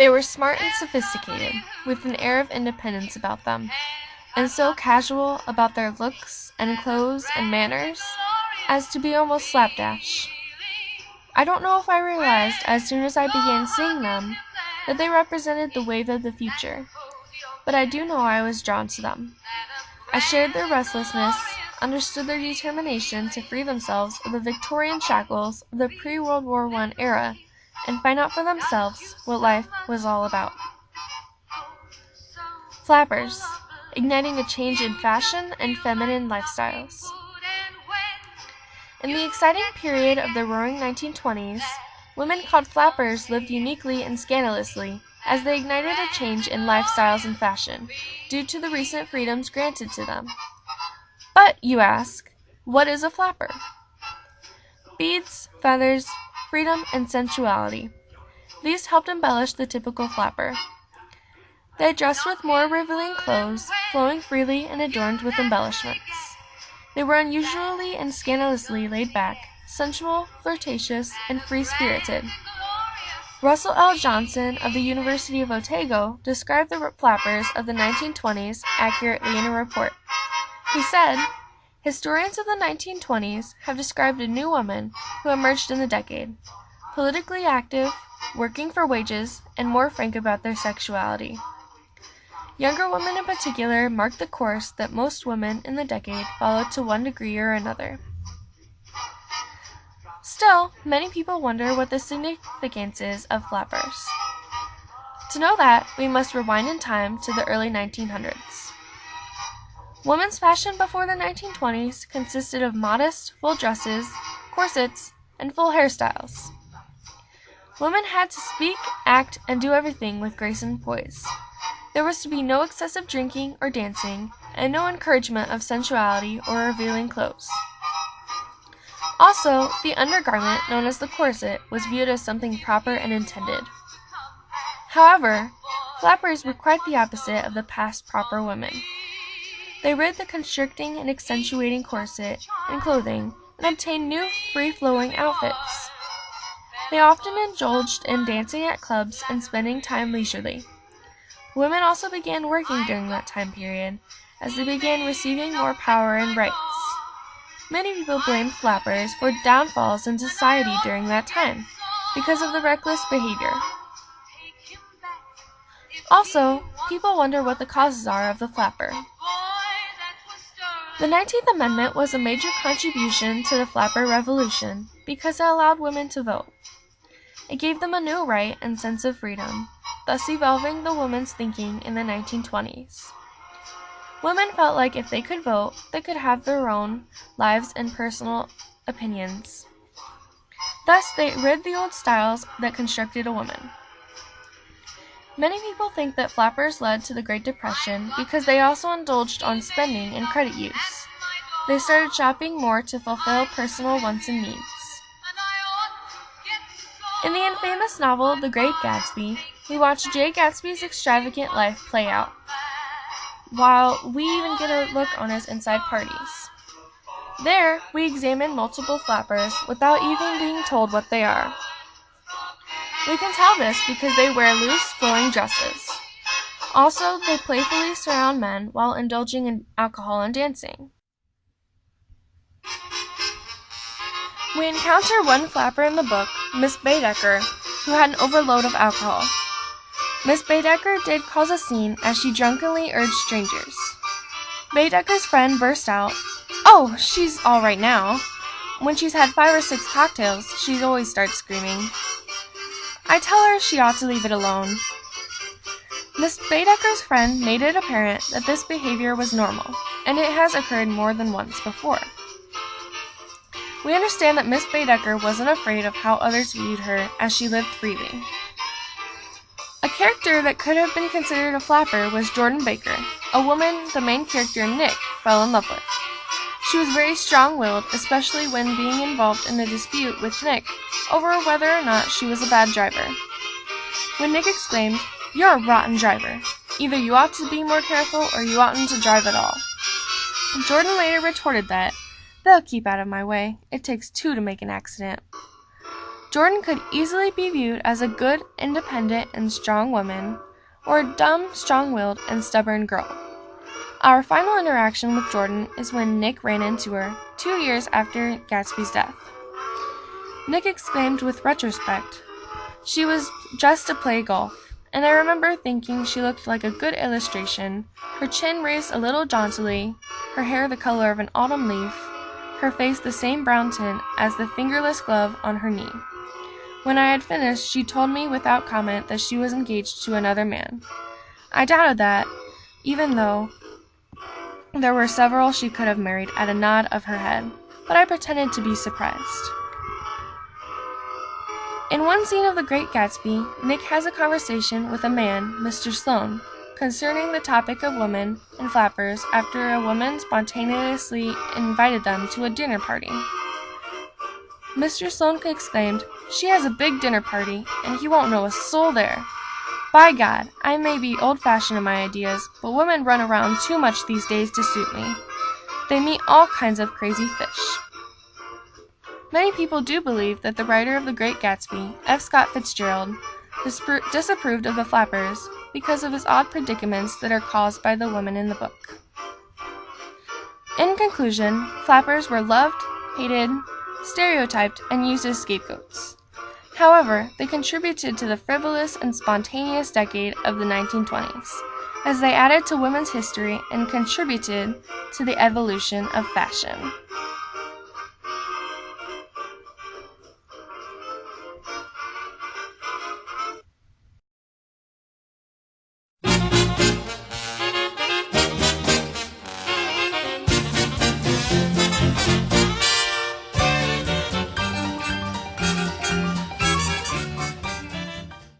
They were smart and sophisticated, with an air of independence about them, and so casual about their looks and clothes and manners as to be almost slapdash. I don't know if I realized as soon as I began seeing them that they represented the wave of the future, but I do know I was drawn to them. I shared their restlessness, understood their determination to free themselves of the Victorian shackles of the pre-World War I era and find out for themselves what life was all about. Flappers, igniting a change in fashion and feminine lifestyles. In the exciting period of the roaring 1920s, women called flappers lived uniquely and scandalously, as they ignited a change in lifestyles and fashion, due to the recent freedoms granted to them. But, you ask, what is a flapper? Beads, feathers, freedom, and sensuality. These helped embellish the typical flapper. They dressed with more revealing clothes, flowing freely and adorned with embellishments. They were unusually and scandalously laid back, sensual, flirtatious, and free-spirited. Russell L. Johnson of the University of Otago described the flappers of the 1920s accurately in a report. He said, "Historians of the 1920s have described a new woman who emerged in the decade, politically active, working for wages, and more frank about their sexuality. Younger women in particular marked the course that most women in the decade followed to one degree or another." Still, many people wonder what the significance is of flappers. To know that, we must rewind in time to the early 1900s. Women's fashion before the 1920s consisted of modest, full dresses, corsets, and full hairstyles. Women had to speak, act, and do everything with grace and poise. There was to be no excessive drinking or dancing, and no encouragement of sensuality or revealing clothes. Also, the undergarment, known as the corset, was viewed as something proper and intended. However, flappers were quite the opposite of the past proper women. They rid the constricting and accentuating corset and clothing and obtained new, free-flowing outfits. They often indulged in dancing at clubs and spending time leisurely. Women also began working during that time period, as they began receiving more power and rights. Many people blamed flappers for downfalls in society during that time, because of the reckless behavior. Also, people wonder what the causes are of the flapper. The 19th Amendment was a major contribution to the flapper revolution because it allowed women to vote. It gave them a new right and sense of freedom, thus evolving the woman's thinking in the 1920s. Women felt like if they could vote, they could have their own lives and personal opinions. Thus, they rid the old styles that constructed a woman. Many people think that flappers led to the Great Depression because they also indulged on spending and credit use. They started shopping more to fulfill personal wants and needs. In the infamous novel The Great Gatsby, we watch Jay Gatsby's extravagant life play out, while we even get a look on his inside parties. There, we examine multiple flappers without even being told what they are. We can tell this because they wear loose, flowing dresses. Also, they playfully surround men while indulging in alcohol and dancing. We encounter one flapper in the book, Miss Baedeker, who had an overload of alcohol. Miss Baedeker did cause a scene as she drunkenly urged strangers. Baedeker's friend burst out, "Oh, she's all right now. When she's had 5 or 6 cocktails, she always starts screaming." I tell her she ought to leave it alone. Miss Baedeker's friend made it apparent that this behavior was normal, and it has occurred more than once before. We understand that Miss Baedeker wasn't afraid of how others viewed her as she lived freely. A character that could have been considered a flapper was Jordan Baker, a woman the main character Nick fell in love with. She was very strong-willed, especially when being involved in a dispute with Nick over whether or not she was a bad driver. When Nick exclaimed, "You're a rotten driver. Either you ought to be more careful or you oughtn't to drive at all," Jordan later retorted that, "They'll keep out of my way. It takes 2 to make an accident." Jordan could easily be viewed as a good, independent, and strong woman, or a dumb, strong-willed, and stubborn girl. Our final interaction with Jordan is when Nick ran into her 2 years after Gatsby's death. Nick exclaimed with retrospect, "She was dressed to play golf, and I remember thinking she looked like a good illustration, her chin raised a little jauntily, her hair the color of an autumn leaf, her face the same brown tint as the fingerless glove on her knee." When I had finished, she told me without comment that she was engaged to another man. I doubted that, even though there were several she could have married at a nod of her head, but I pretended to be surprised. In one scene of The Great Gatsby, Nick has a conversation with a man, Mr. Sloane, concerning the topic of women and flappers after a woman spontaneously invited them to a dinner party. Mr. Sloane exclaimed, "She has a big dinner party, and he won't know a soul there. By God, I may be old-fashioned in my ideas, but women run around too much these days to suit me. They meet all kinds of crazy fish." Many people do believe that the writer of The Great Gatsby, F. Scott Fitzgerald, disapproved of the flappers because of his odd predicaments that are caused by the women in the book. In conclusion, flappers were loved, hated, stereotyped, and used as scapegoats. However, they contributed to the frivolous and spontaneous decade of the 1920s, as they added to women's history and contributed to the evolution of fashion.